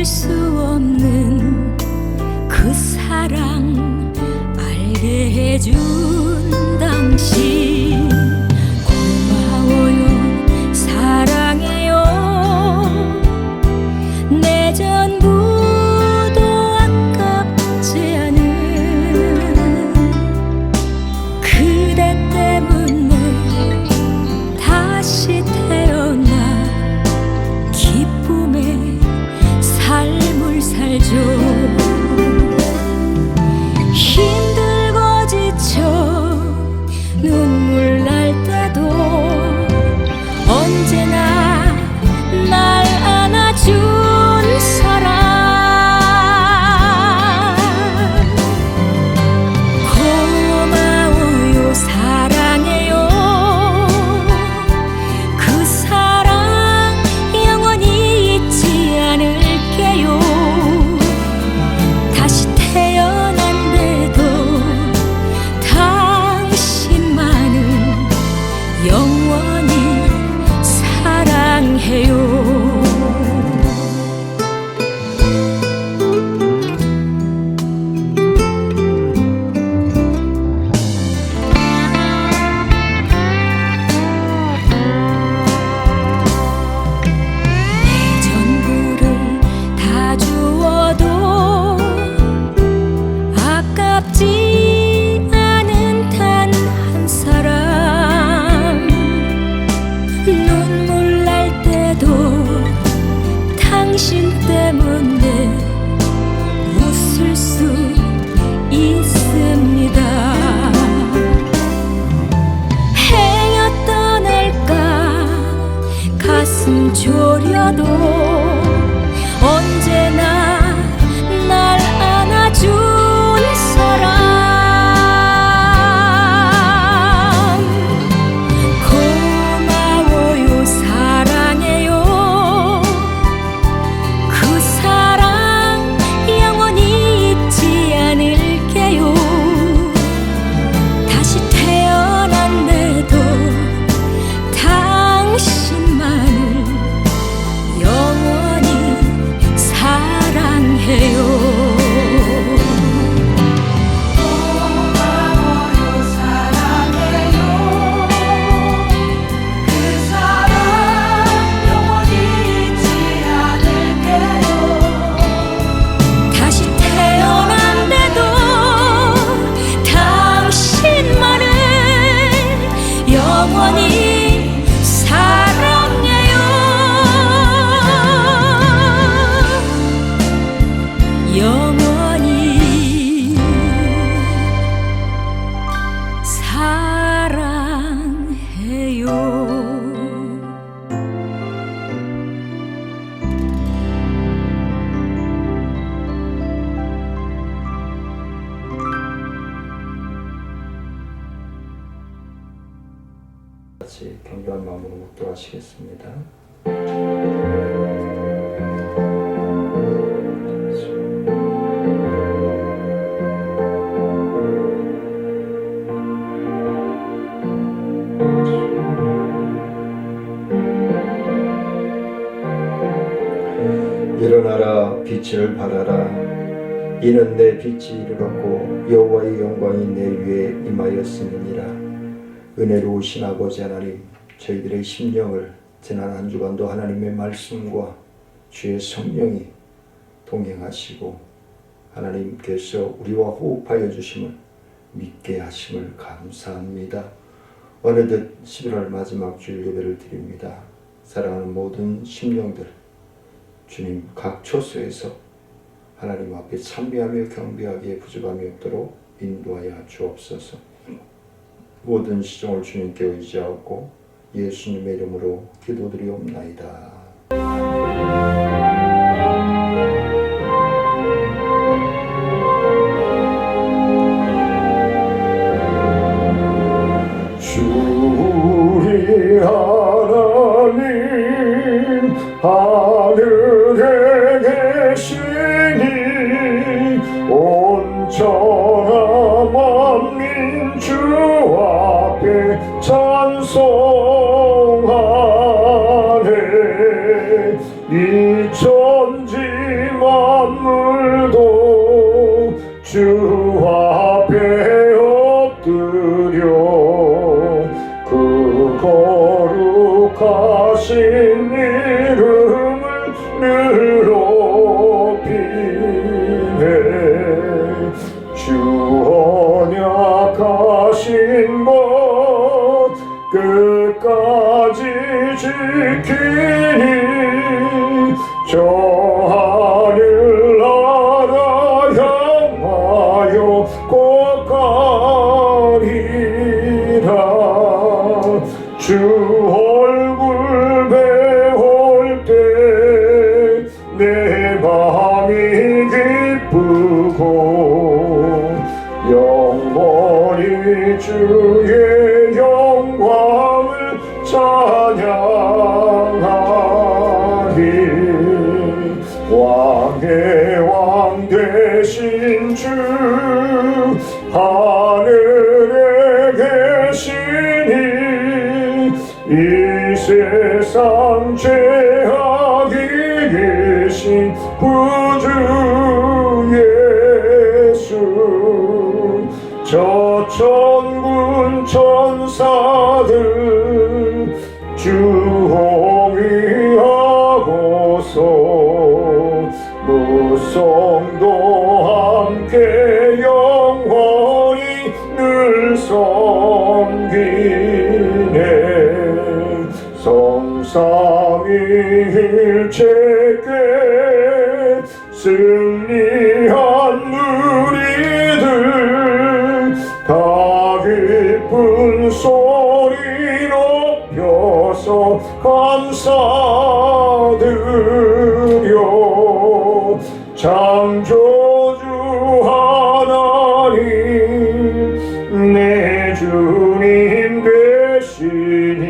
수 없는 그 사랑 알게 해준 당신 고마워요 사랑해요 내 전부도 아깝지 않은 그대 때문에 다시 태어나 기쁨의 삶을 살죠 힘들고 지쳐 눈물 날 때도 언제나 날 안아준 사람 고마워요 사랑해요 그 사랑 영원히 잊지 않을게요 다시 태어난데도 당신만을 영원히 사랑해요 내 전부를 다 주어도 아깝지 않은 단 한 사람 눈물 날 때도 당신 때문에 웃을 수 있습니다 행여 떠날까 가슴 졸여도 언제나 날 안아준 사람 고마워요 사랑해요 그 사랑 영원히 잊지 않을게요 다시 태어난데도 당신만을 영원히 사랑해요 다시 태어난데도 당신만을 영원히 사랑해요 영원히 사랑해요 같이 경배한 마음으로 묵도하시겠습니다. 일어나라 빛을 발하라 이는 내 빛이 이르렀고 여호와의 영광이 내 위에 임하였음이니라 은혜로우신 아버지 하나님 저희들의 심령을 지난 한 주간도 하나님의 말씀과 주의 성령이 동행하시고 하나님께서 우리와 호흡하여 주심을 믿게 하심을 감사합니다. 어느덧 11월 마지막 주일 예배를 드립니다. 사랑하는 모든 심령들 주님 각 처소에서 하나님 앞에 찬미하며 경배하기에 부족함이 없도록 인도하여 주옵소서. 모든 시종을 주님께 의지하고 예수님의 이름으로 기도드리옵나이다. 주의 하나님 하늘에 계시니 온전한 만민 주 앞에 찬송하네 이 천지 저 하늘 나라 향하여 꼭 가리라. 주 얼굴 배울 때 내 마음이 기쁘고 영원히 주의 영광을 찬양하리. 왕의 왕 되신 주 하늘에 계시니 이 세상 죄악이 계신 구주 예수. 저 천군 천사들 주홍위하고서 무성도 함께 영원히 늘 섬기네. 성삼위일체께 승리한 우리들 다 기쁜 소리 높여서 감사드려. 창조주 하나님 내 주님 되시니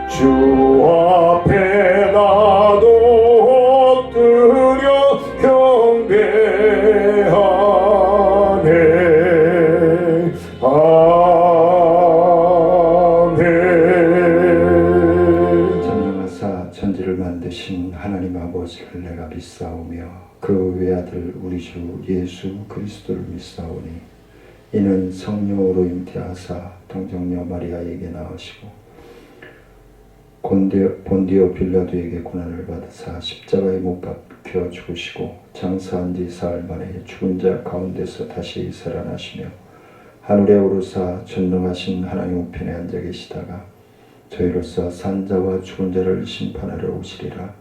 주 앞에 나도 엎드려 경배하네. 아멘. 전능하사 천지를 만드신 하나님 아버지를 내가 믿사오며 그 외아들 우리 주 예수 그리스도를 믿사오니 이는 성령으로 잉태하사 동정녀 마리아에게 나으시고 본디오 빌라도에게 고난을 받으사 십자가에 못 박혀 죽으시고 장사한 지 사흘 만에 죽은 자 가운데서 다시 살아나시며 하늘에 오르사 전능하신 하나님 우편에 앉아 계시다가 저희로서 산자와 죽은 자를 심판하러 오시리라.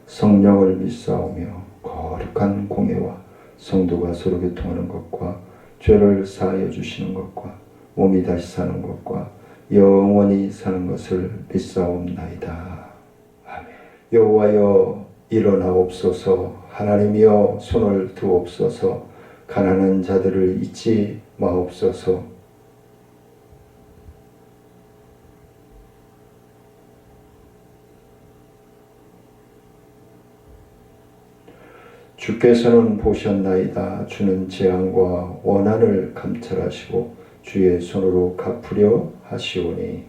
성령을 믿사오며 거룩한 공예와 성도가 서로 교통하는 것과 죄를 사하여 주시는 것과 몸이 다시 사는 것과 영원히 사는 것을 믿사옵나이다. 아멘. 여호와여 일어나옵소서. 하나님이여 손을 드옵소서. 가난한 자들을 잊지 마옵소서. 주께서는 보셨나이다. 주는 재앙과 원한을 감찰하시고 주의 손으로 갚으려 하시오니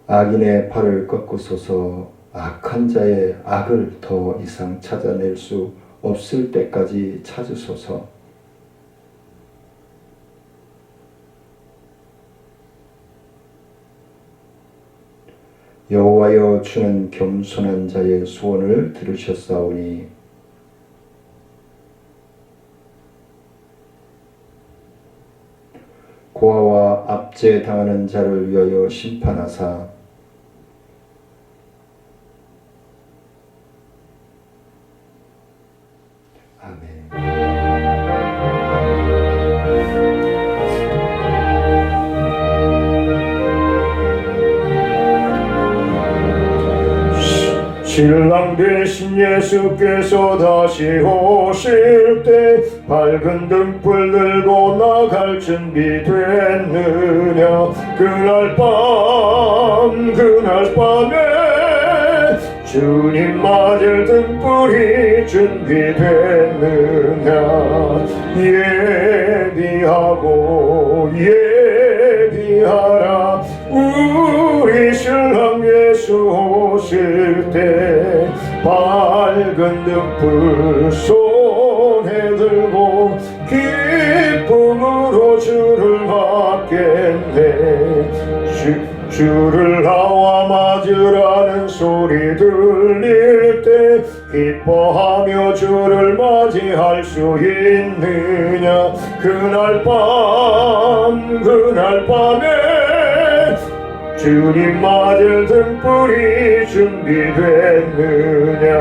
악인의 팔을 꺾으소서. 악한 자의 악을 더 이상 찾아낼 수 없을 때까지 찾으소서. 여호와여 주는 겸손한 자의 소원을 들으셨사오니 고아와 압제 당하는 자를 위하여 심판하사 아멘. 신랑 되신 예수께서 다시 오실 때 밝은 등불 들고 나갈 준비 됐느냐. 그날 밤에 주님 맞을 등불이 준비됐느냐. 예비하라. 우리 신랑 예수 오실 때 밝은 등불 손에 들고 기쁨으로 주를 맞겠네. 주를 나와 맞으라는 소리 들릴 때 기뻐하며 주를 맞이할 수 있느냐. 그날 밤 그날 밤에 주님 맞을 등불이 준비됐느냐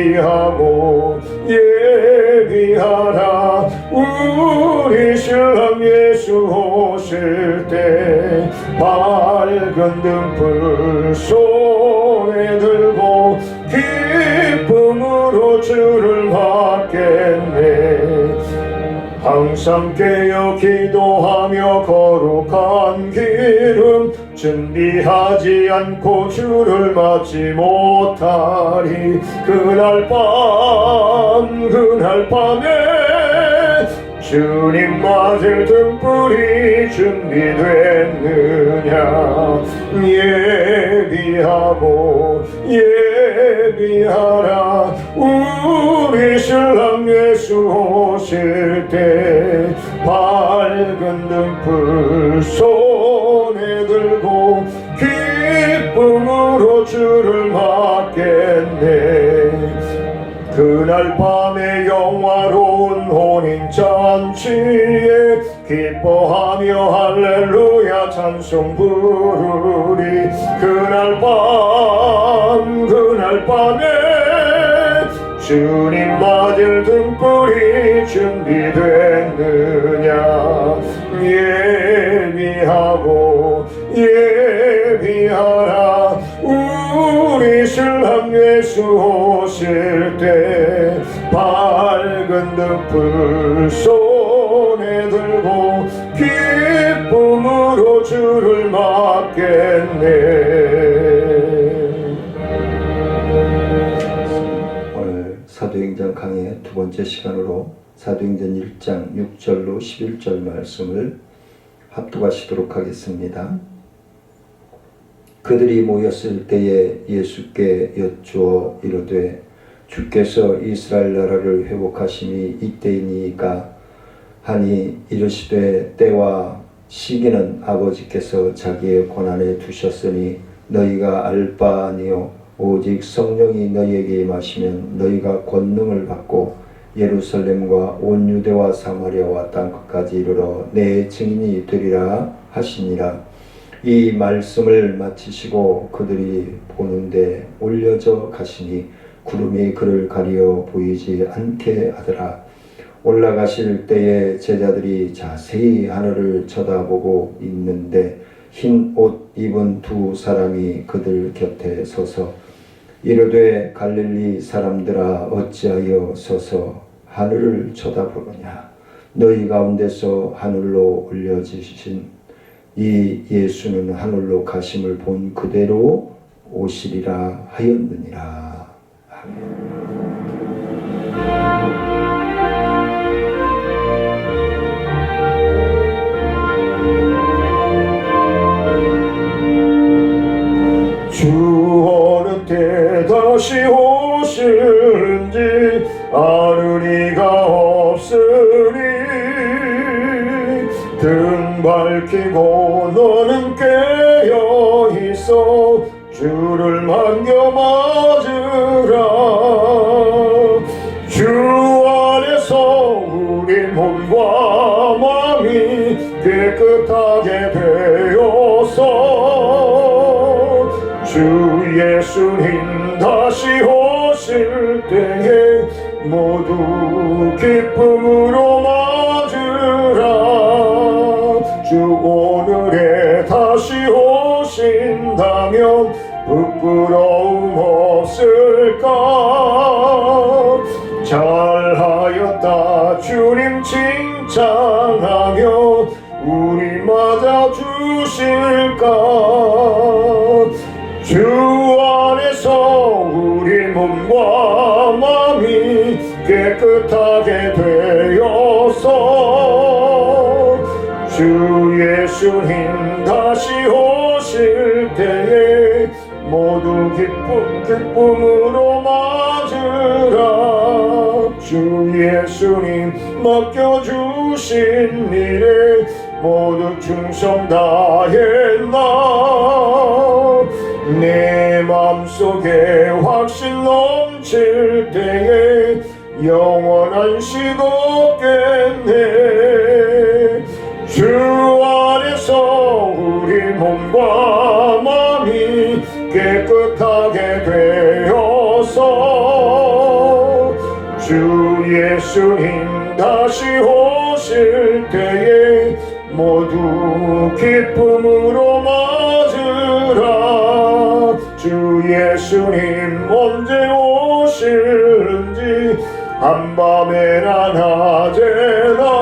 예비하고 예비하라 우리 신랑 예수 오실 때 밝은 등불 손에 들고 기쁨으로 주를 맞겠네 항상 깨어 기도하며 거룩한 길은 준비하지 않고 주를 맞지 못하리 그날 밤에 주님 맞을 등불이 준비됐느냐 예비하고 예비하라 우리 신랑 예수 오실 때 밝은 등불 손에 들고 기쁨으로 주를 맞겠네 그날 밤에 영화로운 혼인잔치에 기뻐하며 할렐루야 찬송 부르리 그날 밤에 주님 맞을 등불이 준비됐느냐 예비하고 예비하라 우리 신랑 예수 오실 때 밝은 등불 손에 들고 기쁨으로 주를 맞겠네 오늘 사도행전 강의 두 번째 시간으로 사도행전 1장 6절로 11절 말씀을 합독하시도록 하겠습니다. 그들이 모였을 때에 예수께 여쭈어 이르되 주께서 이스라엘 나라를 회복하심이 이때이니까 하니 이르시되 때와 시기는 아버지께서 자기의 권한에 두셨으니 너희가 알 바 아니요 오직 성령이 너희에게 임하시면 너희가 권능을 받고 예루살렘과 온 유대와 사마리아와 땅끝까지 이르러 내 증인이 되리라 하시니라. 이 말씀을 마치시고 그들이 보는데 올려져 가시니 구름이 그를 가리어 보이지 않게 하더라. 올라가실 때에 제자들이 자세히 하늘을 쳐다보고 있는데 흰 옷 입은 두 사람이 그들 곁에 서서 이르되 갈릴리 사람들아 어찌하여 서서 하늘을 쳐다보느냐 너희 가운데서 하늘로 올려지신 이 예수는 하늘로 가심을 본 그대로 오시리라 하였느니라. 아멘. 주 어느 때 다시 오실지 아는 이가 없으니 등 밝히고 너는 깨어 있어 주를 만겨 맞으라. 주 안에서 우리 몸과 마음이 깨끗하게 되어서 주 예수님 다시 오실 때에 모두 기쁨으로 맞으라. 주 오늘에 다시 오신다면 부끄러움 없을까. 잘하였다 주님 칭찬하며 우리 맞아주실까. 주 안에서 우리 몸과 마음이 깨끗하게 되어서 주 예수님 다시 오실 때에 모두 기쁨으로 맞으라. 주 예수님 맡겨주신 일에 모두 충성 다했나. 내 맘속에 확신 넘칠 때에 영원한 식 없겠네. 주 안에서 우리 몸과 마음이 깨끗하게 되어서 주 예수님 다시 오실 때에 모두 기쁨으로 맞으라. 주 예수님 언제 오실는지 한밤에나 낮에나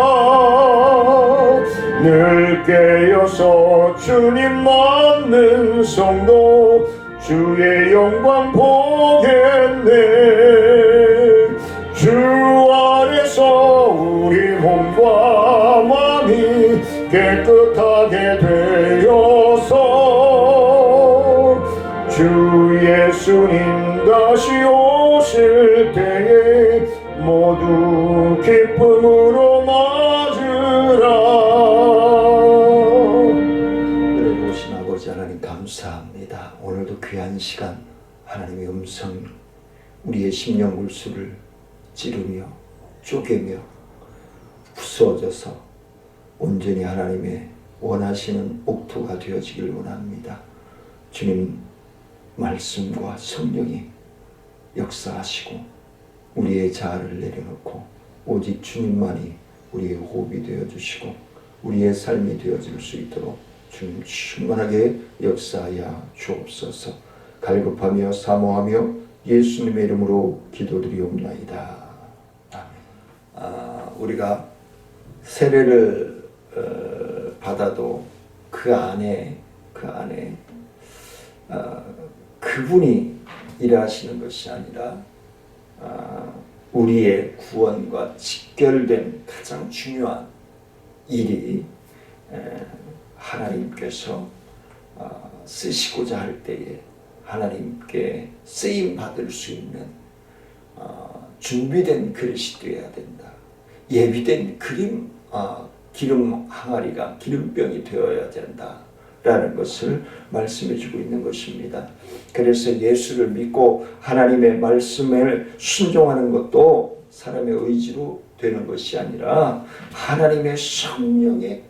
늘 깨어서 주님 맞는 성도 주의 영광 보겠네. 주 안에서 우리 몸과 마음이 깨끗하게 되어서 주 예수님 다시 오실 때에 모두 기쁨으로 맞으라. 그래 오신 아버지 하나님 감사합니다. 오늘도 귀한 시간 하나님의 음성 우리의 심령 골수를 찌르며 쪼개며 부서져서 온전히 하나님의 원하시는 옥토가 되어지길 원합니다. 주님 말씀과 성령이 역사하시고 우리의 자아를 내려놓고 오직 주님만이 우리의 호흡이 되어주시고 우리의 삶이 되어질 수 있도록 주님 충만하게 역사하여 주옵소서. 갈급하며 사모하며 예수님의 이름으로 기도드리옵나이다. 아멘. 우리가 세례를 받아도 그 안에 그분이 일하시는 것이 아니라 우리의 구원과 직결된 가장 중요한 일이 하나님께서 쓰시고자 할 때에 하나님께 쓰임 받을 수 있는 준비된 그릇이 되어야 된다. 예비된 기름 항아리가 기름병이 되어야 된다라는 것을 말씀해 주고 있는 것입니다. 그래서 예수를 믿고 하나님의 말씀을 순종하는 것도 사람의 의지로 되는 것이 아니라 하나님의 성령의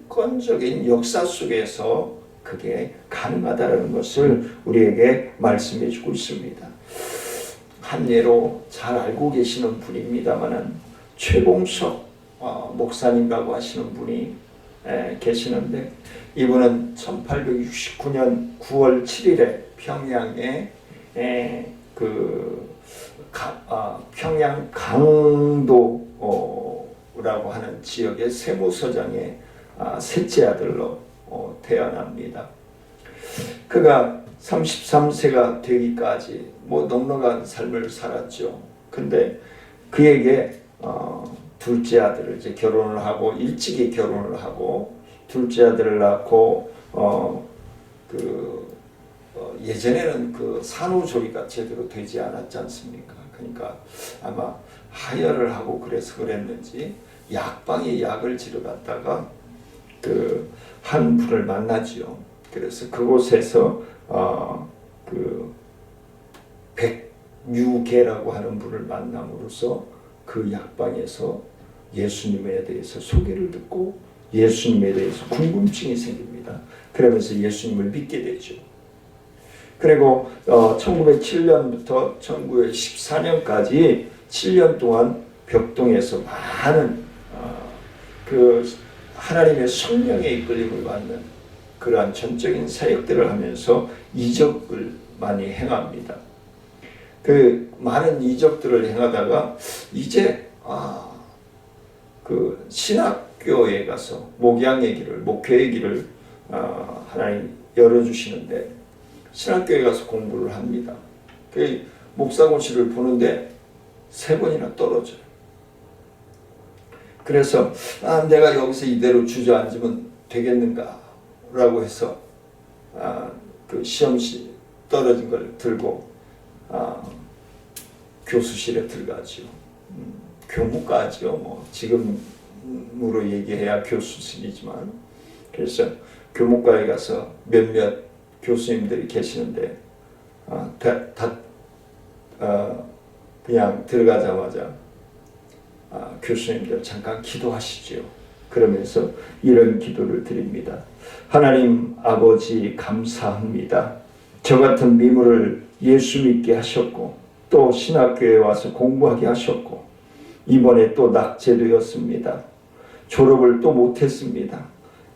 강권적인 역사 속에서 그게 가능하다는 것을 우리에게 말씀해 주고 있습니다. 한 예로 잘 알고 계시는 분입니다마는 최봉석 목사님이라고 하시는 분이 계시는데 이분은 1869년 9월 7일에 평양에 평양 강도라고 하는 지역의 세무서장의 셋째 아들로 태어납니다. 그가 33세가 되기까지 넉넉한 삶을 살았죠. 근데 그에게 둘째 아들을 이제 결혼을 하고 일찍이 결혼을 하고 둘째 아들을 낳고 예전에는 그 산후조리가 제대로 되지 않았지 않습니까? 그러니까 아마 하혈을 하고 그래서 그랬는지 약방에 약을 지러 갔다가 한 분을 만나지요. 그래서 그곳에서 백유계라고 하는 분을 만남으로써 그 약방에서 예수님에 대해서 소개를 듣고 예수님에 대해서 궁금증이 생깁니다. 그러면서 예수님을 믿게 되죠. 그리고 1907년부터 1914년까지 7년 동안 벽동에서 많은 하나님의 성령의 이끌림을 받는 그러한 전적인 사역들을 하면서 이적을 많이 행합니다. 그 많은 이적들을 행하다가 이제 그 신학교에 가서 목양의 길을, 목회의 길을 하나님 열어주시는데 신학교에 가서 공부를 합니다. 그 목사고시를 보는데 3번이나 떨어져요. 그래서 내가 여기서 이대로 주저앉으면 되겠는가 라고 해서 그 시험시 떨어진 걸 들고 교수실에 들어가죠. 교무과죠. 지금으로 얘기해야 교수실이지만 그래서 교무과에 가서 몇몇 교수님들이 계시는데 그냥 들어가자마자 교수님들 잠깐 기도하시죠. 그러면서 이런 기도를 드립니다. 하나님 아버지 감사합니다. 저 같은 미물을 예수 믿게 하셨고 또 신학교에 와서 공부하게 하셨고 이번에 또 낙제되었습니다. 졸업을 또 못했습니다.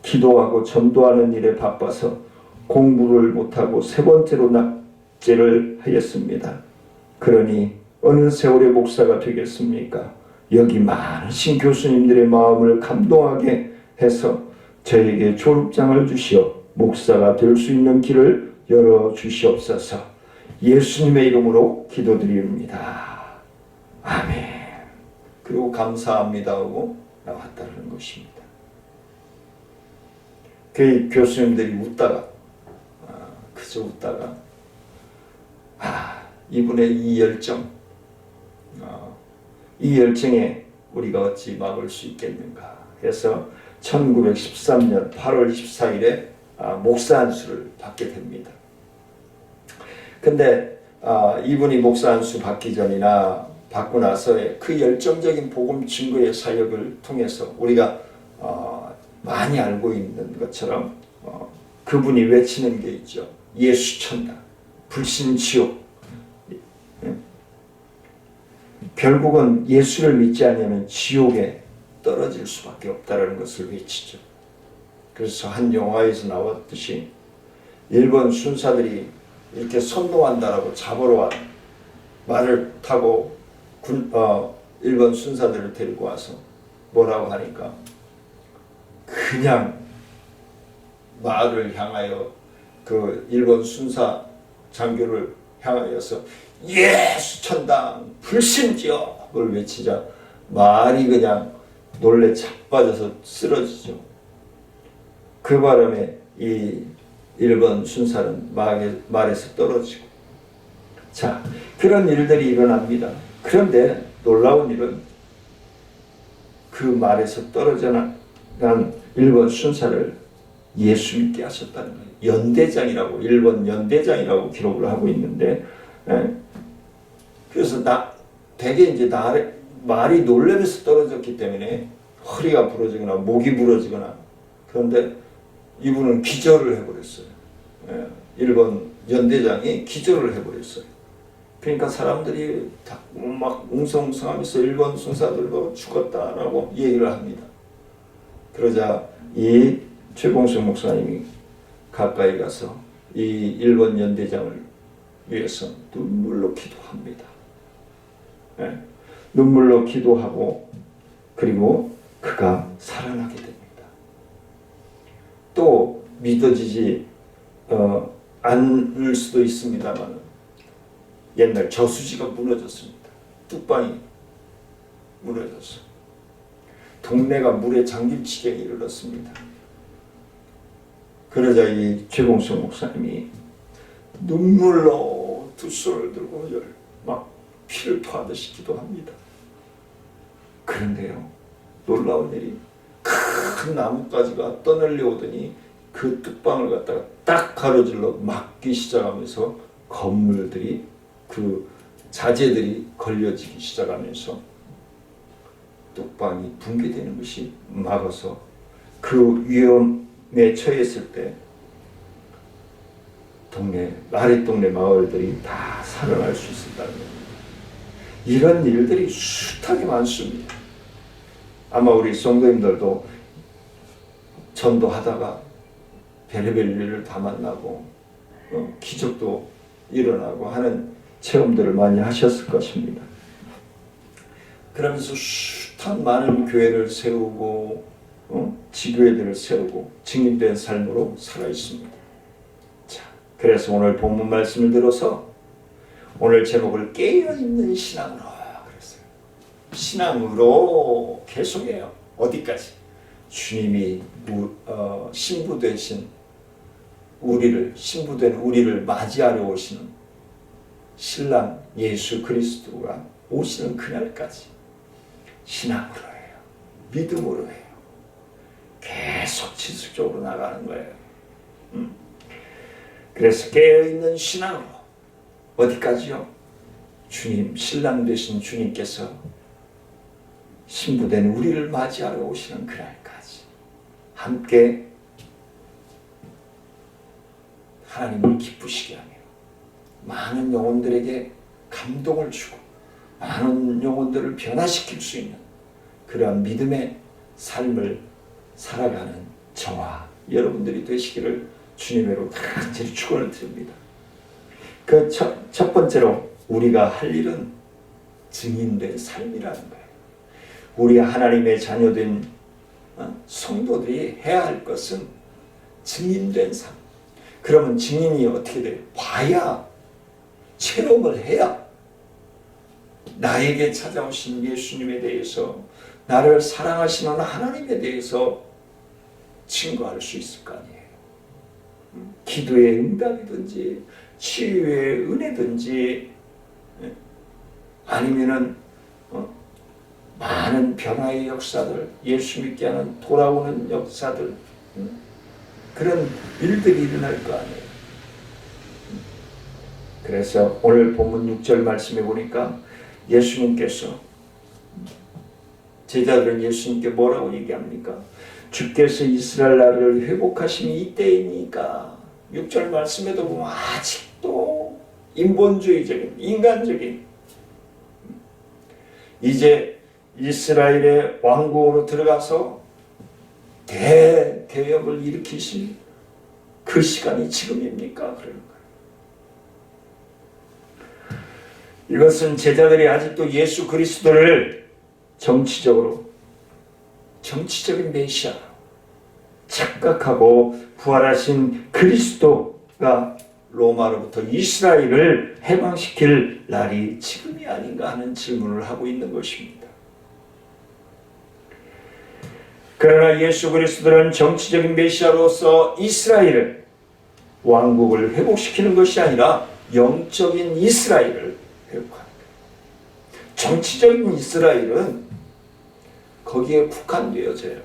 기도하고 전도하는 일에 바빠서 공부를 못하고 세 번째로 낙제를 하였습니다. 그러니 어느 세월의 목사가 되겠습니까? 여기 많으신 교수님들의 마음을 감동하게 해서 저에게 졸업장을 주시어 목사가 될 수 있는 길을 열어주시옵소서. 예수님의 이름으로 기도드립니다. 아멘. 그리고 감사합니다 하고 나왔다는 것입니다. 그 교수님들이 웃다가 그저 웃다가 이분의 이 열정, 이 열정에 우리가 어찌 막을 수 있겠는가 해서 1913년 8월 14일에 목사 안수를 받게 됩니다. 근데 이분이 목사 안수 받기 전이나 받고 나서의 그 열정적인 복음 증거의 사역을 통해서 우리가 많이 알고 있는 것처럼 그분이 외치는 게 있죠. 예수 천당, 불신 지옥. 결국은 예수를 믿지 않으면 지옥에 떨어질 수밖에 없다는 것을 외치죠. 그래서 한 영화에서 나왔듯이 일본 순사들이 이렇게 선동한다라고 잡으러 와 말을 타고 일본 순사들을 데리고 와서 뭐라고 하니까 그냥 말을 향하여 그 일본 순사 장교를 향하여서 예수 천당 불신지옥을 외치자 말이 그냥 놀래 자빠져서 쓰러지죠. 그 바람에 이 일본 순사는 말에서 떨어지고, 자, 그런 일들이 일어납니다. 그런데 놀라운 일은 그 말에서 떨어져 난 일본 순사를 예수 믿게 하셨다는 거예요. 연대장이라고, 일본 연대장이라고 기록을 하고 있는데, 그래서 되게 이제 말이 놀라면서 떨어졌기 때문에 허리가 부러지거나 목이 부러지거나, 그런데 이분은 기절을 해버렸어요. 일본 연대장이 기절을 해버렸어요. 그러니까 사람들이 막 웅성웅성하면서 일본 순사들도 죽었다라고 얘기를 합니다. 그러자 이 최봉석 목사님이 가까이 가서 이 일본 연대장을 위해서 눈물로 기도합니다. 눈물로 기도하고 그리고 그가 살아나게 됩니다. 또 믿어지지 않을 수도 있습니다만 옛날 저수지가 무너졌습니다. 뚝방이 무너졌어요. 동네가 물에 잠길 지경에 이르렀습니다. 그러자 이 최봉석 목사님이 눈물로 두 손을 들고 막 피를 토하듯이 기도합니다. 그런데요, 놀라운 일이 큰 나뭇가지가 떠내려오더니 그 뚝방을 갖다가 딱 가로질러 막기 시작하면서 건물들이, 그 자재들이 걸려지기 시작하면서 뚝방이 붕괴되는 것이 막아서 그 위험에 처했을 때 아랫동네 마을들이 다 살아날 수 있었다는 겁니다. 이런 일들이 숱하게 많습니다. 아마 우리 성도님들도 전도하다가 별의별 일을 다 만나고 기적도 일어나고 하는 체험들을 많이 하셨을 것입니다. 그러면서 숱한 많은 교회를 세우고 지교회들을 세우고 증인된 삶으로 살아 있습니다. 자, 그래서 오늘 본문 말씀을 들어서 오늘 제목을 깨어있는 신앙으로 그랬어요. 신앙으로 계속해요. 어디까지? 주님이 신부 되신 신부된 우리를 맞이하러 오시는 신랑 예수 그리스도가 오시는 그날까지 신앙으로 해요. 믿음으로 해요. 계속 지속적으로 나가는 거예요. 그래서 깨어있는 신앙으로 어디까지요? 주님, 신랑 되신 주님께서 신부된 우리를 맞이하러 오시는 그날까지 함께 하나님을 기쁘시게 하며 많은 영혼들에게 감동을 주고 많은 영혼들을 변화시킬 수 있는 그러한 믿음의 삶을 살아가는 저와 여러분들이 되시기를 주님으로 간절히 축원을 드립니다. 그 첫 번째로 우리가 할 일은 증인된 삶이라는 거예요. 우리 하나님의 자녀된 성도들이 해야 할 것은 증인된 삶. 그러면 증인이 어떻게 돼요? 봐야, 체험을 해야 나에게 찾아오신 예수님에 대해서, 나를 사랑하시는 하나님에 대해서 증거할 수 있을 거 아니에요. 기도의 응답이든지 치유의 은혜든지 아니면은 많은 변화의 역사들, 예수 믿게 하는 돌아오는 역사들, 그런 일들이 일어날 거 아니에요. 그래서 오늘 본문 6절 말씀에 보니까 예수님께서, 제자들은 예수님께 뭐라고 얘기합니까? 주께서 이스라엘 나라를 회복하심이 이때이니까. 6절 말씀에도 보면 아직도 인본주의적인, 인간적인, 이제 이스라엘의 왕국으로 들어가서 대역을 일으키신 그 시간이 지금입니까? 그러는 거예요. 이것은 제자들이 아직도 예수 그리스도를 정치적인 메시아 착각하고 부활하신 그리스도가 로마로부터 이스라엘을 해방시킬 날이 지금이 아닌가 하는 질문을 하고 있는 것입니다. 그러나 예수 그리스도는 정치적인 메시아로서 이스라엘을, 왕국을 회복시키는 것이 아니라 영적인 이스라엘을 회복하는 거예요. 정치적인 이스라엘은 거기에 국한되어져요.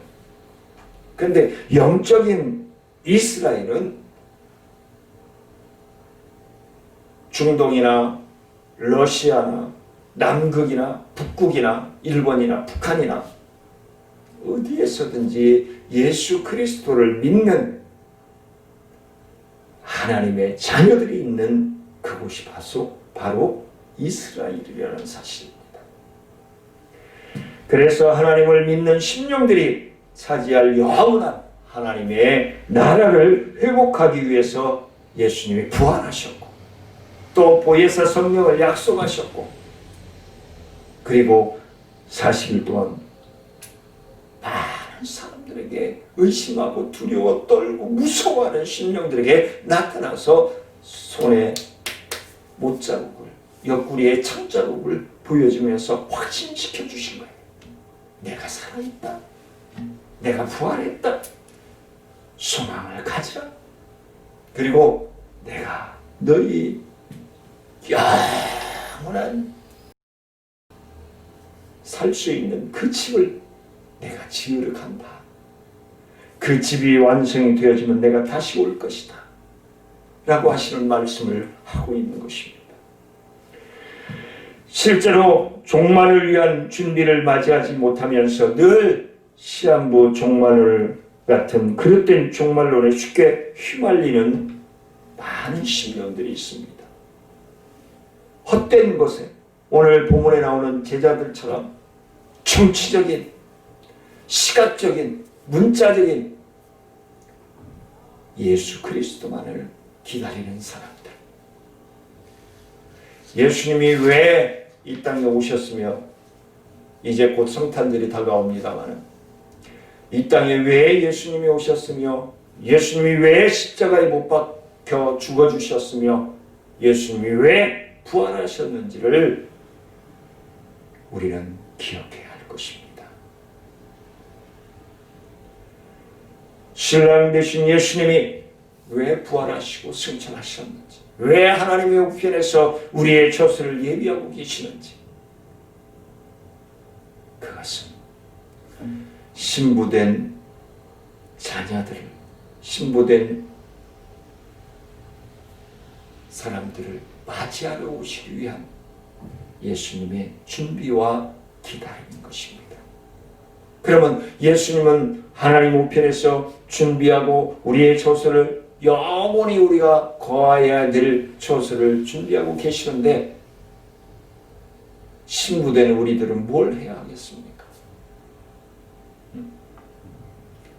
그런데 영적인 이스라엘은 중동이나 러시아나 남극이나 북극이나 일본이나 북한이나 어디에서든지 예수 그리스도를 믿는 하나님의 자녀들이 있는 그곳이 바로 이스라엘이라는 사실입니다. 그래서 하나님을 믿는 심령들이 차지할 영원한 하나님의 나라를 회복하기 위해서 예수님이 부활하셨고, 또 보혜사 성령을 약속하셨고, 그리고 40일 동안 많은 사람들에게 의심하고 두려워 떨고 무서워하는 심령들에게 나타나서 손에 못자국을, 옆구리에 창자국을 보여주면서 확신시켜 주신 거예요. 내가 살아있다. 내가 부활했다. 소망을 가지라. 그리고 내가 너희 영원한 살 수 있는 그 집을 내가 지으러 간다. 그 집이 완성이 되어지면 내가 다시 올 것이다. 라고 하시는 말씀을 하고 있는 것입니다. 실제로 종말을 위한 준비를 맞이하지 못하면서 늘 시한부 종말 같은 그릇된 종말론에 쉽게 휘말리는 많은 심령들이 있습니다. 헛된 것에 오늘 본문에 나오는 제자들처럼 정치적인, 시각적인, 문자적인 예수 그리스도만을 기다리는 사람들. 예수님이 왜 이 땅에 오셨으며, 이제 곧 성탄절이 다가옵니다마는 이 땅에 왜 예수님이 오셨으며, 예수님이 왜 십자가에 못 박혀 죽어주셨으며, 예수님이 왜 부활하셨는지를 우리는 기억해야 할 것입니다. 신랑 되신 예수님이 왜 부활하시고 승천하셨는지, 왜 하나님의 우편에서 우리의 처소를 예비하고 계시는지, 그것은 신부된 자녀들을, 신부된 사람들을 맞이하러 오시기 위한 예수님의 준비와 기다리는 것입니다. 그러면 예수님은 하나님 우편에서 준비하고 우리의 처소를 영원히 우리가 거하여야 될 처소를 준비하고 계시는데 신부된 우리들은 뭘 해야 하겠습니까?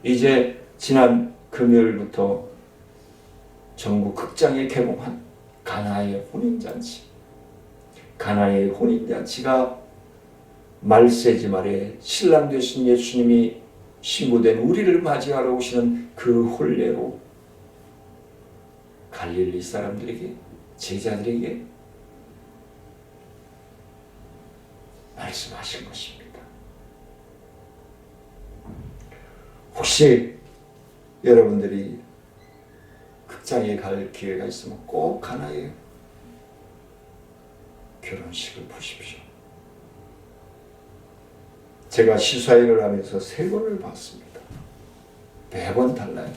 이제 지난 금요일부터 전국 극장에 개봉한 가나의 혼인잔치. 가나의 혼인잔치가 말세지 말에 신랑 되신 예수님이 신부된 우리를 맞이하러 오시는 그 혼례로 갈릴리 사람들에게, 제자들에게 말씀하신 것입니다. 혹시 여러분들이 극장에 갈 기회가 있으면 꼭 가나의 결혼식을 보십시오. 제가 시사회를 하면서 3번을 봤습니다. 매번 달라요.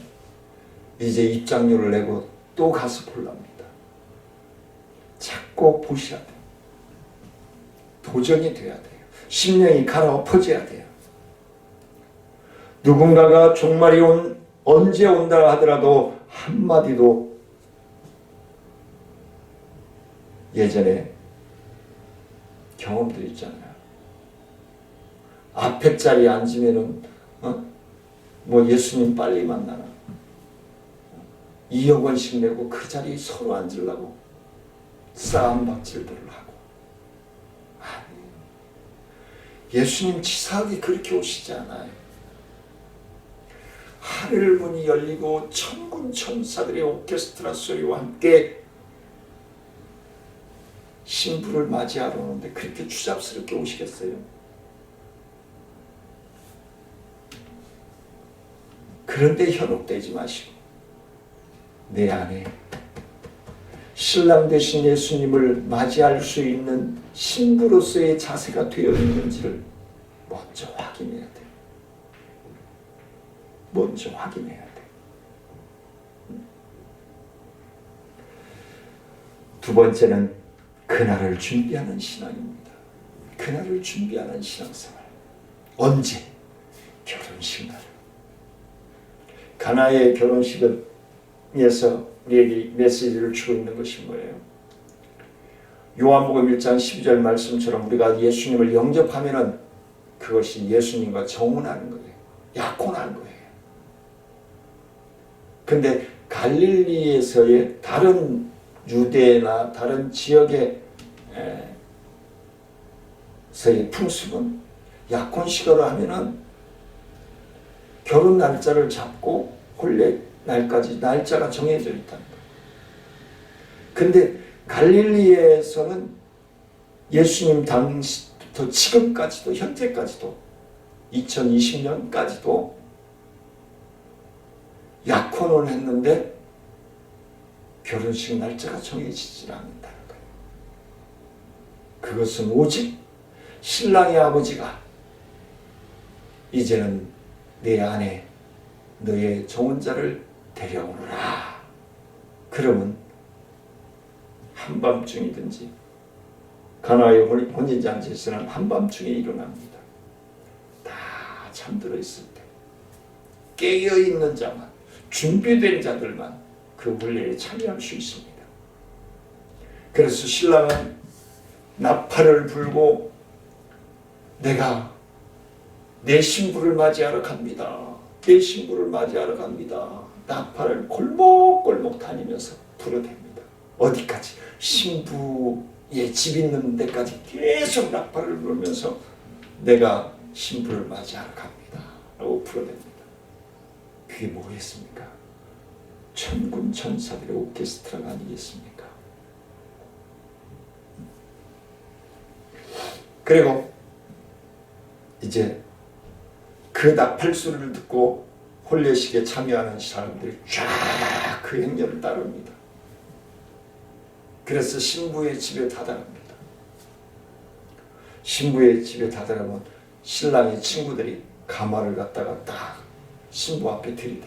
이제 입장료를 내고 또 가서 볼랍니다. 자꾸 보셔야 돼요. 도전이 돼야 돼요. 심령이 갈아엎어져야 돼요. 누군가가 종말이 언제 온다 하더라도 한마디도 예전에 경험들 있잖아요. 앞에 자리에 앉으면은 뭐 예수님 빨리 만나라. 2억 원씩 내고 그 자리에 서로 앉으려고 싸움박질들을 하고. 아니, 예수님 치사하게 그렇게 오시지 않아요. 하늘 문이 열리고 천군 천사들의 오케스트라 소리와 함께 신부를 맞이하러 오는데 그렇게 추잡스럽게 오시겠어요? 그런데 현혹되지 마시고 내 안에 신랑 되신 예수님을 맞이할 수 있는 신부로서의 자세가 되어 있는지를 먼저 확인해야 돼요. 먼저 확인해야 돼요. 두 번째는 그날을 준비하는 신앙입니다. 그날을 준비하는 신앙생활. 언제? 결혼식 날. 가나의 결혼식에서 우리에게 메시지를 주고 있는 것이 뭐예요? 요한복음 1장 12절 말씀처럼 우리가 예수님을 영접하면은 그것이 예수님과 정혼하는 거예요. 약혼하는 거예요. 근데 갈릴리에서의 다른 유대나 다른 지역의 서의 풍습은 약혼식으로 하면은 결혼 날짜를 잡고 혼례 날까지 날짜가 정해져 있다는 거예요. 근데 갈릴리에서는 예수님 당시부터 지금까지도 현재까지도 2020년까지도 약혼을 했는데 결혼식 날짜가 정해지지 않는다는 거예요. 그것은 오직 신랑의 아버지가 이제는 내 안에 너의 정혼자를 데려오너라. 그러면 한밤중이든지 가나의 혼인잔치에서는 한밤중에 일어납니다. 다 잠들어 있을 때 깨어있는 자만, 준비된 자들만 그 혼례에 참여할 수 있습니다. 그래서 신랑은 나팔을 불고 내가 내 신부를 맞이하러 갑니다. 내 신부를 맞이하러 갑니다. 나팔을 골목골목 다니면서 불어댑니다. 어디까지? 신부의 집 있는 데까지 계속 나팔을 불면서 내가 신부를 맞이하러 갑니다. 라고 불어댑니다. 그게 뭐겠습니까? 천군 천사들의 오케스트라가 아니겠습니까? 그리고 이제 그 나팔 소리를 듣고 혼례식에 참여하는 사람들이 쫙 그 행렬을 따릅니다. 그래서 신부의 집에 다다릅니다. 신부의 집에 다다르면 신랑의 친구들이 가마를 갖다가 딱 신부 앞에 들이댑니다.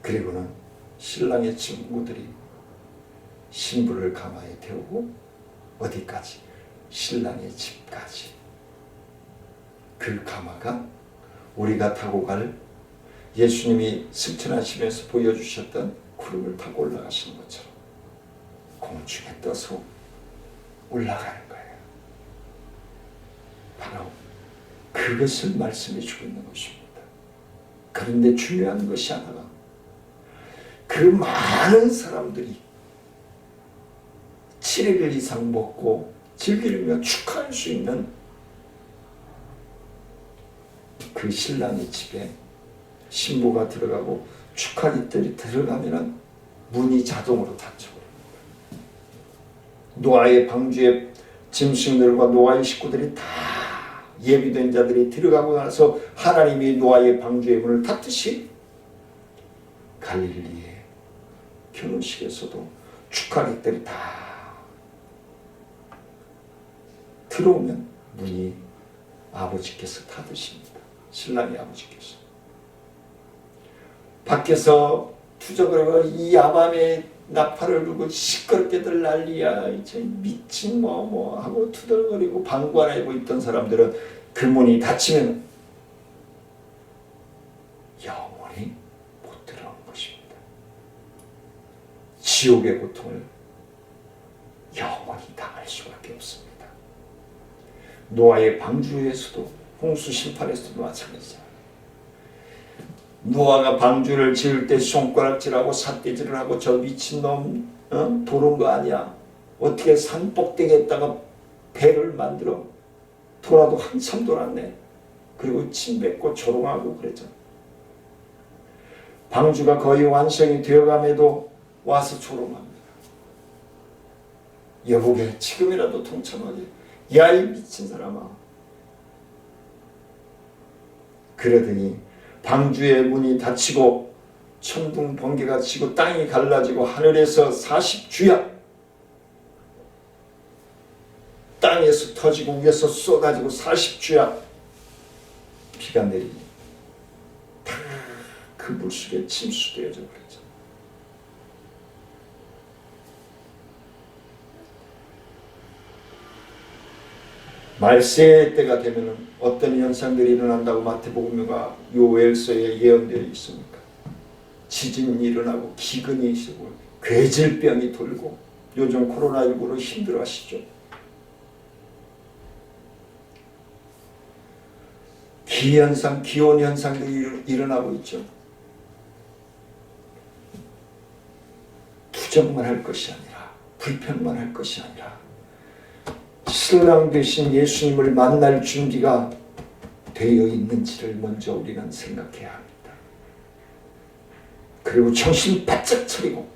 그리고는 신랑의 친구들이 신부를 가마에 태우고 어디까지? 신랑의 집까지 그 가마가 우리가 타고 갈 예수님이 승천하시면서 보여주셨던 구름을 타고 올라가시는 것처럼 공중에 떠서 올라가는 거예요. 바로 그것을 말씀해 주고 있는 것입니다. 그런데 중요한 것이 하나가 그 많은 사람들이 7일 이상 먹고 즐기며 축하할 수 있는 그 신랑의 집에 신부가 들어가고 축하리들이 들어가면 문이 자동으로 닫혀버립니다. 노아의 방주에 짐승들과 노아의 식구들이 다 예비된 자들이 들어가고 나서 하나님이 노아의 방주의 문을 닫듯이 갈릴리의 결혼식에서도 축하리들이 다 들어오면 문이 아버지께서 닫으십니다. 신랑의 아버지께서. 밖에서 투적을 하고 이 야밤에 나팔을 불고 시끄럽게들 난리야. 이제 미친 뭐 하고 투덜거리고 방관하고 있던 사람들은 그 문이 닫히면 영원히 못 들어오는 것입니다. 지옥의 고통을 영원히 당할 수밖에 없습니다. 노아의 방주에서도 홍수 심판에서도 마찬가지잖아요. 노아가 방주를 지을 때 손가락질하고 삿대질을 하고 저 미친놈 도는 거 아니야. 어떻게 산 꼭대기에다가 배를 만들어. 돌아도 한참 돌았네. 그리고 침 뱉고 조롱하고 그랬잖아. 방주가 거의 완성이 되어감에도 와서 조롱합니다. 여보게 지금이라도 동참하게. 야 이 미친 사람아. 그러더니 방주의 문이 닫히고 천둥 번개가 치고 땅이 갈라지고 하늘에서 40주야 땅에서 터지고 위에서 쏟아지고 40주야 비가 내리니 다 그 물속에 침수되어져 버렸죠. 말세의 때가 되면 어떤 현상들이 일어난다고 마태복음과 요엘서에 예언되어 있습니까? 지진이 일어나고 기근이 있고 괴질병이 돌고 요즘 코로나19로 힘들어하시죠. 기현상, 기온현상들이 일어나고 있죠. 부정만 할 것이 아니라 불평만 할 것이 아니라 신랑 되신 예수님을 만날 준비가 되어 있는지를 먼저 우리는 생각해야 합니다. 그리고 정신 바짝 차리고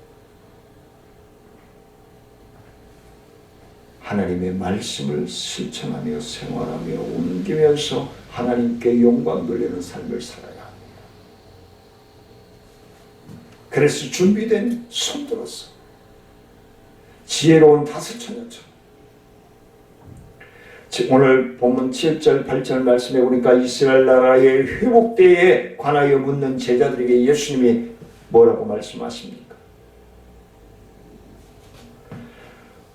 하나님의 말씀을 실천하며 생활하며 옮기면서 하나님께 영광 돌리는 삶을 살아야 합니다. 그래서 준비된 손들어서 지혜로운 다스처녀처럼 오늘 본문 7절 8절 말씀에 보니까 이스라엘 나라의 회복때에 관하여 묻는 제자들에게 예수님이 뭐라고 말씀하십니까?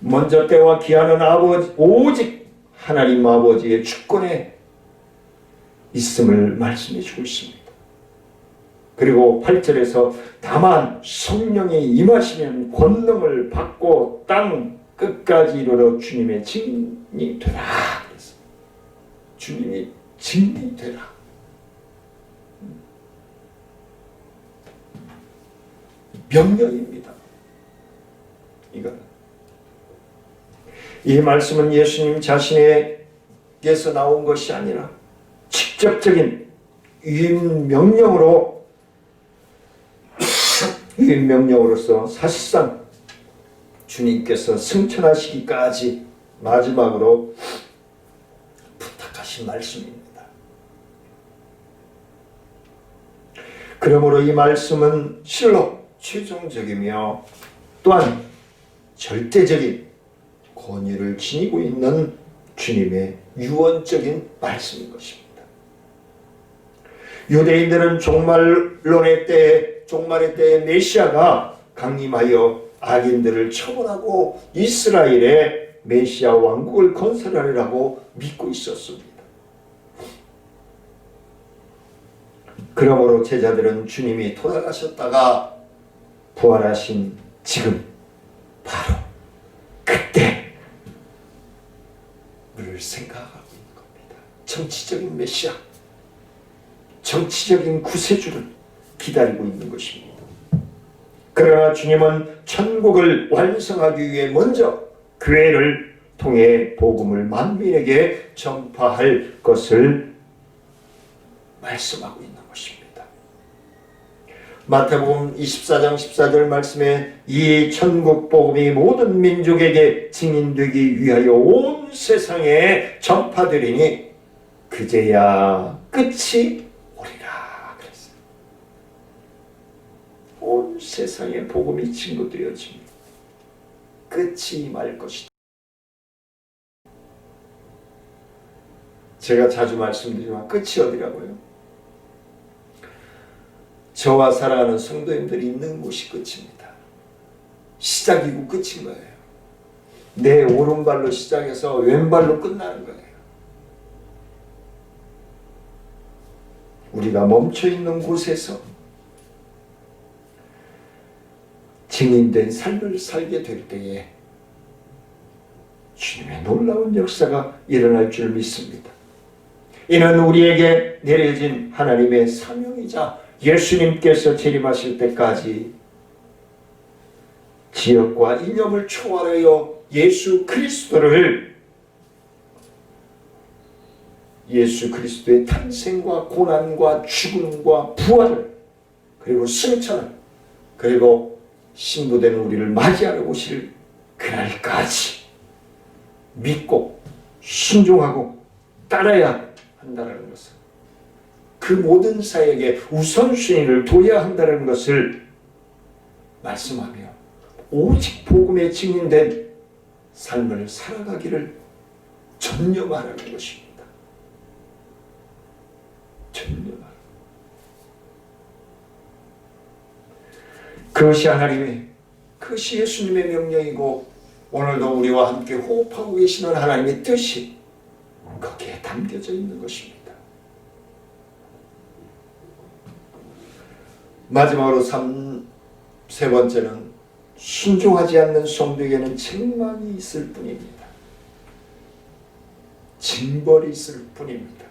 먼저 때와 기한은 아버지 오직 하나님 아버지의 주권에 있음을 말씀해 주고 있습니다. 그리고 8절에서 다만 성령이 임하시면 권능을 받고 땅 끝까지 이르러 주님의 증인이 되라. 그래서 주님이 증인이 되라. 명령입니다. 이거는 이 말씀은 예수님 자신에게서 나온 것이 아니라 직접적인 위임명령으로서 사실상 주님께서 승천하시기까지 마지막으로 부탁하신 말씀입니다. 그러므로 이 말씀은 실로 최종적이며 또한 절대적인 권위를 지니고 있는 주님의 유언적인 말씀인 것입니다. 유대인들은 종말의 때에 메시아가 강림하여 악인들을 처벌하고 이스라엘의 메시아 왕국을 건설하리라고 믿고 있었습니다. 그러므로 제자들은 주님이 돌아가셨다가 부활하신 지금 바로 그때 를 생각하고 있는 겁니다. 정치적인 메시아, 정치적인 구세주를 기다리고 있는 것입니다. 그러나 주님은 천국을 완성하기 위해 먼저 교회를 통해 복음을 만민에게 전파할 것을 말씀하고 있는 것입니다. 마태복음 24장 14절 말씀에 이 천국 복음이 모든 민족에게 증인되기 위하여 온 세상에 전파되리니 그제야 끝이 오리라 그랬어요. 온 세상에 복음이 증거되어지면 끝이 말 것이다. 제가 자주 말씀드리지만 끝이 어디라고요? 저와 사랑하는 성도님들이 있는 곳이 끝입니다. 시작이고 끝인 거예요. 내 오른발로 시작해서 왼발로 끝나는 거예요. 우리가 멈춰있는 곳에서 증인된 삶을 살게 될 때에 주님의 놀라운 역사가 일어날 줄 믿습니다. 이는 우리에게 내려진 하나님의 사명이자 예수님께서 재림하실 때까지 지역과 이념을 초월하여 예수 그리스도의 탄생과 고난과 죽음과 부활을 그리고 승천을 그리고 신부된 우리를 맞이하러 오실 그날까지 믿고 순종하고 따라야 한다는 것을, 그 모든 사역에 우선순위를 둬야 한다는 것을 말씀하며 오직 복음에 증인된 삶을 살아가기를 전념하라는 것입니다. 전념하라. 그것이 하나님의, 그것이 예수님의 명령이고 오늘도 우리와 함께 호흡하고 계시는 하나님의 뜻이 거기에 담겨져 있는 것입니다. 마지막으로 세 번째는 순종하지 않는 성도에게는 책망이 있을 뿐입니다. 징벌이 있을 뿐입니다.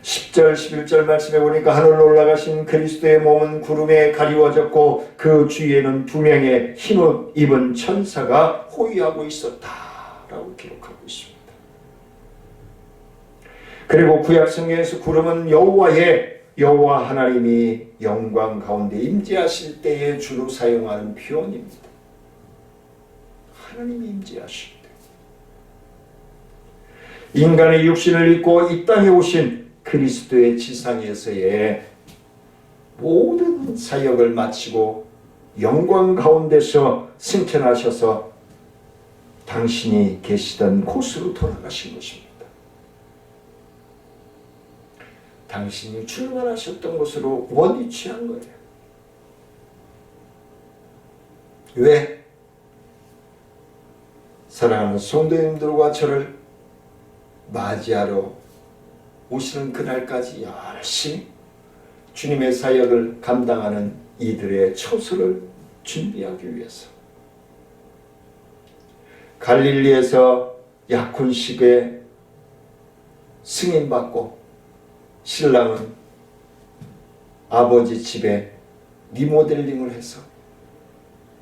10절 11절 말씀해 보니까 하늘로 올라가신 그리스도의 몸은 구름에 가리워졌고 그 주위에는 2명의 흰옷 입은 천사가 호위하고 있었다라고 기록하고 있습니다. 그리고 구약 성경에서 구름은 여호와 하나님이 영광 가운데 임재하실 때에 주로 사용하는 표현입니다. 하나님이 임재하실 때 인간의 육신을 입고 이 땅에 오신 그리스도의 지상에서의 모든 사역을 마치고 영광 가운데서 승천하셔서 당신이 계시던 곳으로 돌아가신 것입니다. 당신이 출발하셨던 곳으로 원위치한 거예요. 왜? 사랑하는 성도님들과 저를 맞이하러 오시는 그날까지 열심히 주님의 사역을 감당하는 이들의 처소를 준비하기 위해서. 갈릴리에서 약혼식에 승인받고 신랑은 아버지 집에 리모델링을 해서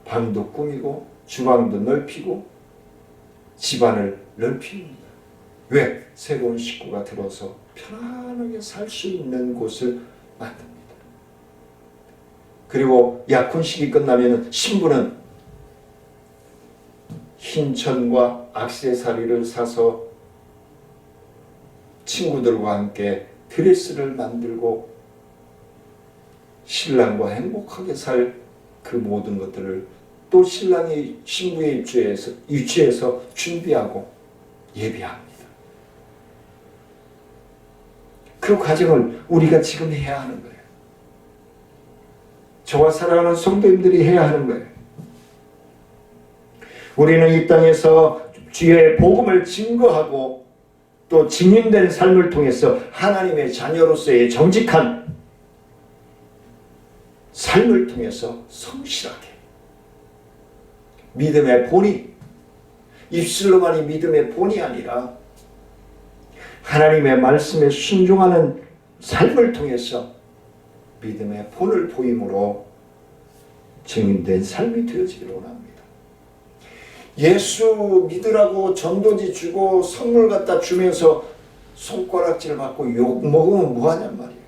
방도 꾸미고 주방도 넓히고 집안을 넓힙니다. 왜? 새로운 식구가 들어서 편안하게 살 수 있는 곳을 만듭니다. 그리고 약혼식이 끝나면 신부는 흰 천과 액세서리를 사서 친구들과 함께 드레스를 만들고 신랑과 행복하게 살 그 모든 것들을 또 신랑이 신부의 유치해서 준비하고 예비합니다. 그 과정을 우리가 지금 해야 하는 거예요. 저와 사랑하는 성도님들이 해야 하는 거예요. 우리는 이 땅에서 주의 복음을 증거하고 또 증인된 삶을 통해서 하나님의 자녀로서의 정직한 삶을 통해서 성실하게 믿음의 본이 입술로만이 믿음의 본이 아니라 하나님의 말씀에 순종하는 삶을 통해서 믿음의 본을 보임으로 증인된 삶이 되어지기를 원합니다. 예수 믿으라고 전도지 주고 선물 갖다 주면서 손가락질 받고 욕 먹으면 뭐하냔 말이에요.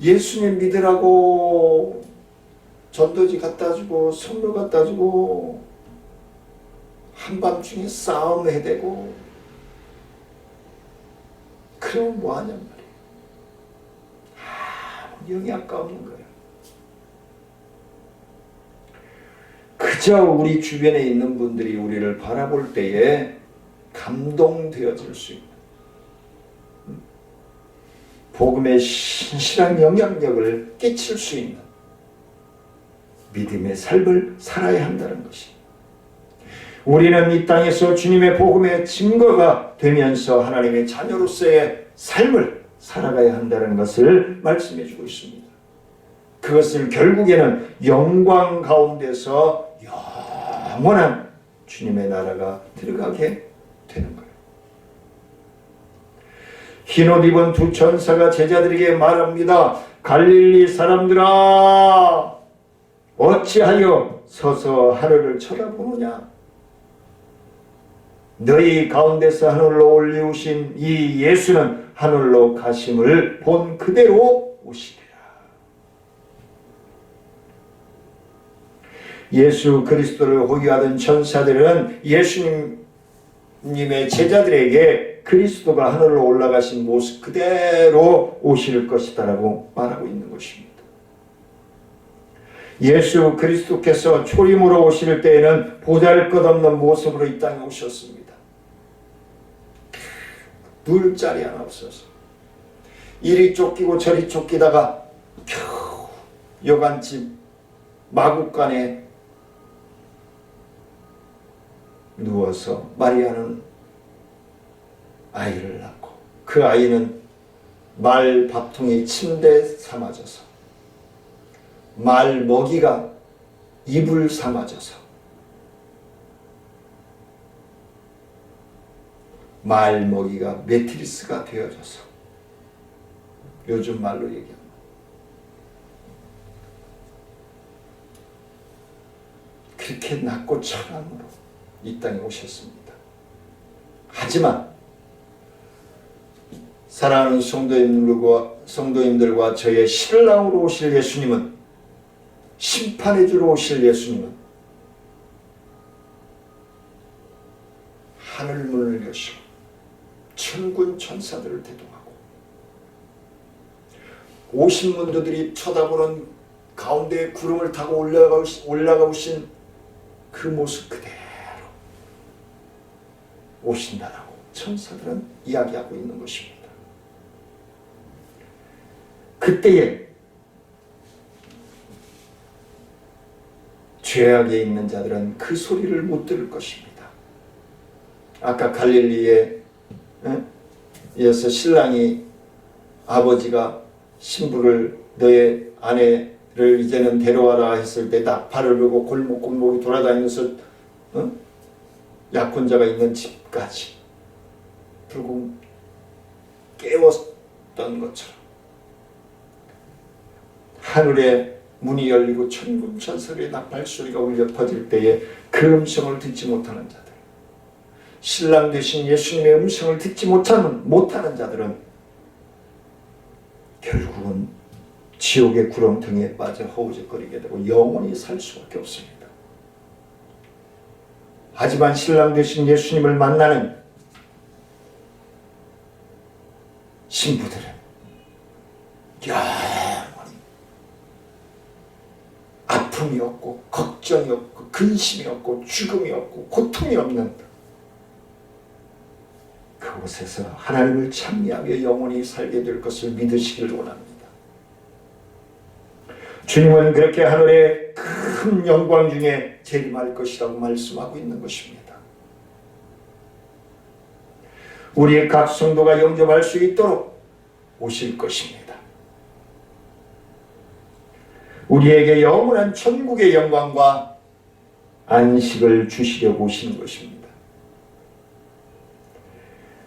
예수님 믿으라고 전도지 갖다 주고 선물 갖다 주고 한밤중에 싸움 해대고 그러면 뭐하냔 말이에요. 아무 영향가 없는 거예요. 그저 우리 주변에 있는 분들이 우리를 바라볼 때에 감동되어질 수 있는 복음의 신실한 영향력을 끼칠 수 있는 믿음의 삶을 살아야 한다는 것입니다. 우리는 이 땅에서 주님의 복음의 증거가 되면서 하나님의 자녀로서의 삶을 살아가야 한다는 것을 말씀해 주고 있습니다. 그것을 결국에는 영광 가운데서 영원한 주님의 나라가 들어가게 되는 거예요. 흰옷 입은 두 천사가 제자들에게 말합니다. 갈릴리 사람들아, 어찌하여 서서 하늘을 쳐다보느냐? 너희 가운데서 하늘로 올리우신 이 예수는 하늘로 가심을 본 그대로 오시리라. 예수 그리스도를 호위하던 천사들은 예수님의 제자들에게 그리스도가 하늘로 올라가신 모습 그대로 오실 것이다라고 말하고 있는 것입니다. 예수 그리스도께서 초림으로 오실 때에는 보잘것없는 모습으로 이 땅에 오셨습니다. 누울 자리 하나 없어서 이리 쫓기고 저리 쫓기다가 겨우 여간집 마구간에 누워서 마리아는 아이를 낳고 그 아이는 말 밥통이 침대 삼아져서 말 먹이가 이불 삼아져서 말 먹이가 매트리스가 되어져서 요즘 말로 얘기하면 그렇게 낮고 천함으로 이 땅에 오셨습니다. 하지만 사랑하는 성도님들과 저의 신랑으로 오실 예수님은, 심판해 주러 오실 예수님은 하늘문을 여시고 천군 천사들을 대동하고 오신 분들이 쳐다보는 가운데 구름을 타고 올라가오신 그 모습 그대로 오신다라고 천사들은 이야기하고 있는 것입니다. 그때에 죄악에 있는 자들은 그 소리를 못 들을 것입니다. 아까 갈릴리에 이어서 신랑이 아버지가 신부를 너의 아내를 이제는 데려와라 했을 때 나팔을 불고 골목골목이 돌아다니면서 약혼자가 있는 집까지 불고 깨웠던 것처럼 하늘에 문이 열리고 천군 천사의 나팔 소리가 울려 퍼질 때에 그 음성을 듣지 못하는 자들, 신랑 되신 예수님의 음성을 듣지 못하는 자들은 결국은 지옥의 구렁텅이에 빠져 허우적거리게 되고 영원히 살 수밖에 없습니다. 하지만 신랑 되신 예수님을 만나는 신부들은 영원히 아픔이 없고 걱정이 없고 근심이 없고 죽음이 없고 고통이 없는 그곳에서 하나님을 찬미하며 영원히 살게 될 것을 믿으시길 원합니다. 주님은 그렇게 하늘에 큰 큰 영광 중에 재림할 것이라고 말씀하고 있는 것입니다. 우리의 각 성도가 영접할 수 있도록 오실 것입니다. 우리에게 영원한 천국의 영광과 안식을 주시려고 오시는 것입니다.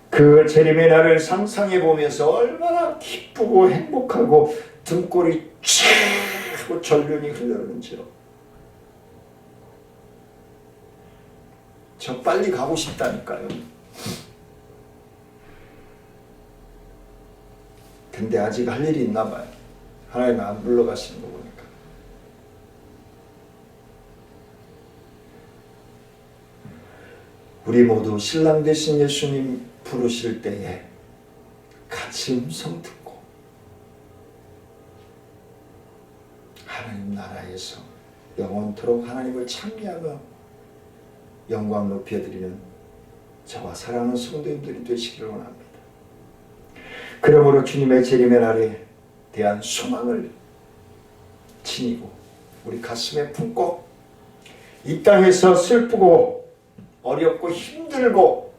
그 재림의 날을 상상해 보면서 얼마나 기쁘고 행복하고 등골이 쫙 하고 전륜이 흐르는지요. 저 빨리 가고 싶다니까요. 근데 아직 할 일이 있나 봐요. 하나님 안 불러가시는 거 보니까. 우리 모두 신랑 되신 예수님 부르실 때에 같이 음성 듣고 하나님 나라에서 영원토록 하나님을 찬미하며 영광 높여드리는 저와 사랑하는 성도님들이 되시기를 원합니다. 그러므로 주님의 재림의 날에 대한 소망을 지니고 우리 가슴에 품고 이 땅에서 슬프고 어렵고 힘들고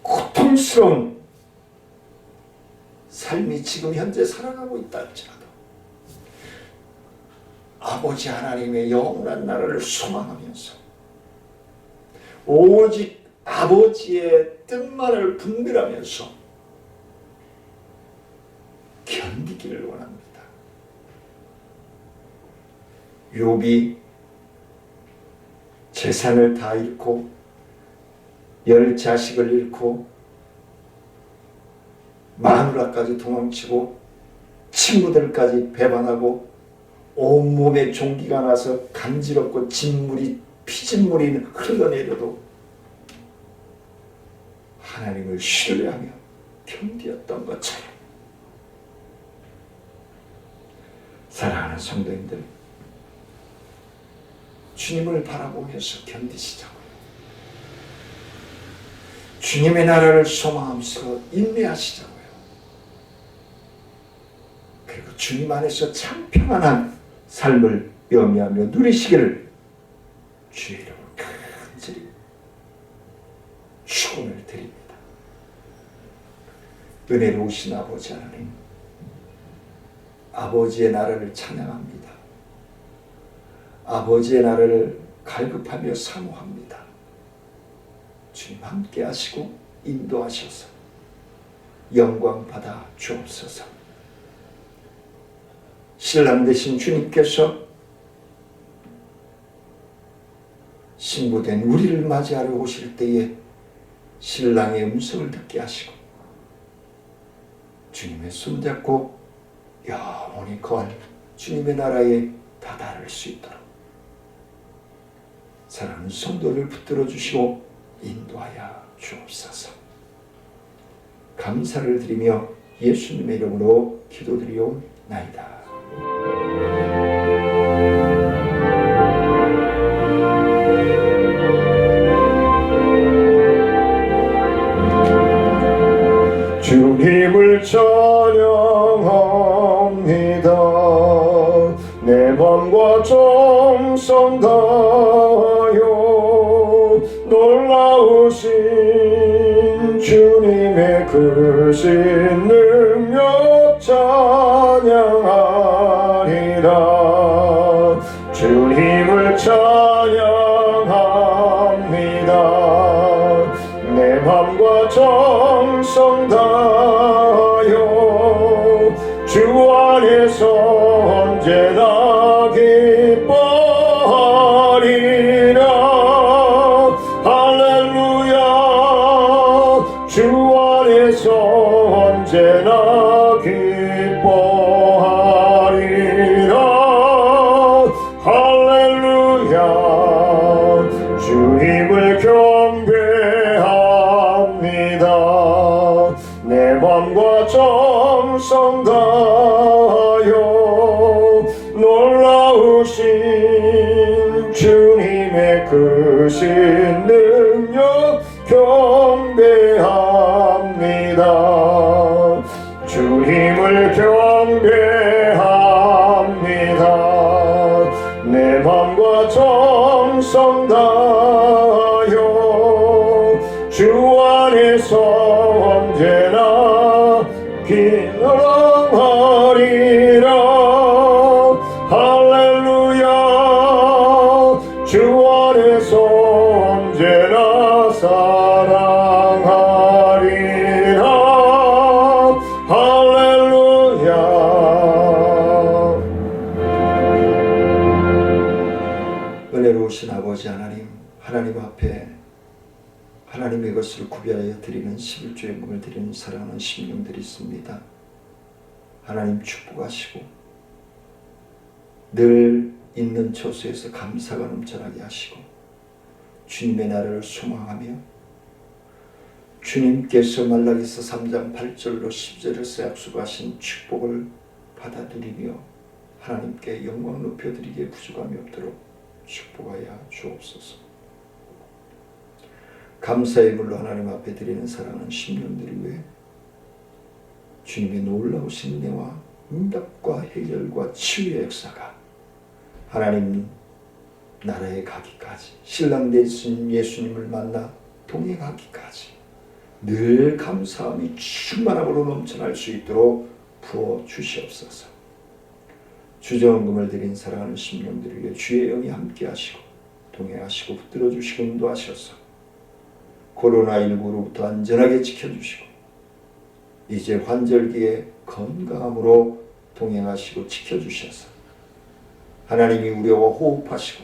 고통스러운 삶이 지금 현재 살아가고 있다 할지라도 아버지 하나님의 영원한 나라를 소망하면서 오직 아버지의 뜻만을 분별하면서 견디기를 원합니다. 욥이 재산을 다 잃고 10자식을 잃고 마누라까지 도망치고 친구들까지 배반하고 온몸에 종기가 나서 간지럽고 피진물이 흘러내려도 하나님을 신뢰하며 견디었던 것처럼 사랑하는 성도님들, 주님을 바라보면서 견디시자고요. 주님의 나라를 소망하면서 인내하시자고요. 그리고 주님 안에서 참 평안한 삶을 영위하며 누리시기를 주의 이름으로 간절히 축원을 드립니다. 은혜로우신 아버지 하나님, 아버지의 나라를 찬양합니다. 아버지의 나라를 갈급하며 사모합니다. 주님 함께 하시고 인도하셔서 영광 받아 주옵소서. 신랑 되신 주님께서 신부된 우리를 맞이하러 오실 때에 신랑의 음성을 듣게 하시고 주님의 손잡고 영원히 거할 주님의 나라에 다다를 수 있도록 사랑하는 성도를 붙들어 주시고 인도하여 주옵소서. 감사를 드리며 예수님의 이름으로 기도드리옵나이다. 주님을 찬양합니다. 내 맘과 정성 다하여 놀라우신 주님의 크신 능력 찬양하리라. 주님을 찬양합니다. 내 맘과 정성 다하여 주 안에서 언제나 기뻐하리라. 할렐루야. 주 안에서 언제나 기뻐하리라. 할렐루야. 주님을 경배합니다. 내 맘과 정성 다하여 놀라우신 주님의 크신 능력 경배합니다. 주님을 경배합니다. 내 맘 주 안에서 언제나 기능하리라. 할렐루야. 주 안에서 언제나 사랑하리라. 할렐루야. 은혜로우신 아버지 하나님, 하나님 앞에 하나님의 것을 구별하여 드리는 11조의 몸을 드리는 사랑하는 심령들이 있습니다. 하나님 축복하시고 늘 있는 처소에서 감사가 넘쳐나게 하시고 주님의 나라를 소망하며 주님께서 말라기서 3장 8절로 10절에서 약속하신 축복을 받아 누리며 하나님께 영광 높여드리기에 부족함이 없도록 축복하여 주옵소서. 감사의 물로 하나님 앞에 드리는 사랑하는 심령들을 위해 주님의 놀라우신 은혜와 응답과 해결과 치유의 역사가 하나님 나라에 가기까지, 신랑 되신 예수님을 만나 동행하기까지 늘 감사함이 충만함으로 넘쳐날 수 있도록 부어 주시옵소서. 주정금을 드린 사랑하는 심령들을 위해 주의 영이 함께 하시고 동행하시고 붙들어 주시고 인도하셔서 코로나19로부터 안전하게 지켜주시고 이제 환절기에 건강함으로 동행하시고 지켜주셔서 하나님이 우리와 호흡하시고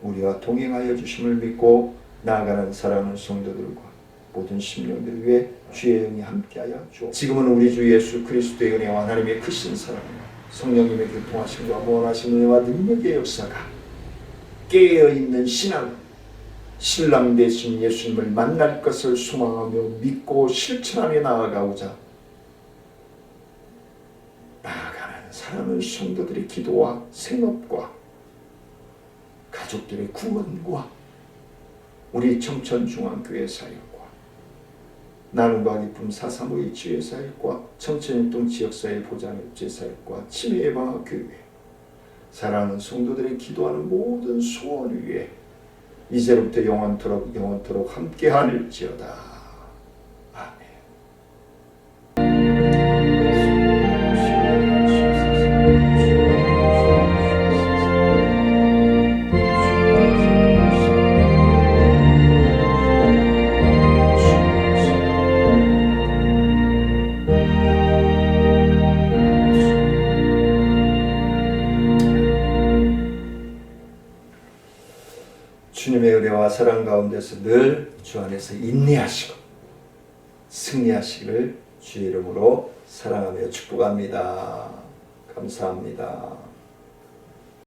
우리와 동행하여 주심을 믿고 나아가는 사랑하는 성도들과 모든 심령들을 위해 주의 영이 함께하여 주옵소서. 지금은 우리 주 예수 그리스도의 은혜와 하나님의 크신 사랑과 성령님의 교통하심과 무한하신 은혜와 능력의 역사가 깨어있는 신앙, 신랑 되신 예수님을 만날 것을 소망하며 믿고 실천하며 나아가고자 나아가는 사랑하는 성도들의 기도와 생업과 가족들의 구원과 우리 청천중앙교회 사역과 나눔과 기쁨 435의 지회 사역과 청천일동 지역사회 보장협재 사역과 치매 예방학 교회 사랑하는 성도들의 기도하는 모든 소원을 위해 이제부터 영원토록 함께하릴지어다. 주님의 은혜와 사랑 가운데서 늘 주 안에서 인내하시고 승리하시기를 주의 이름으로 사랑하며 축복합니다. 감사합니다.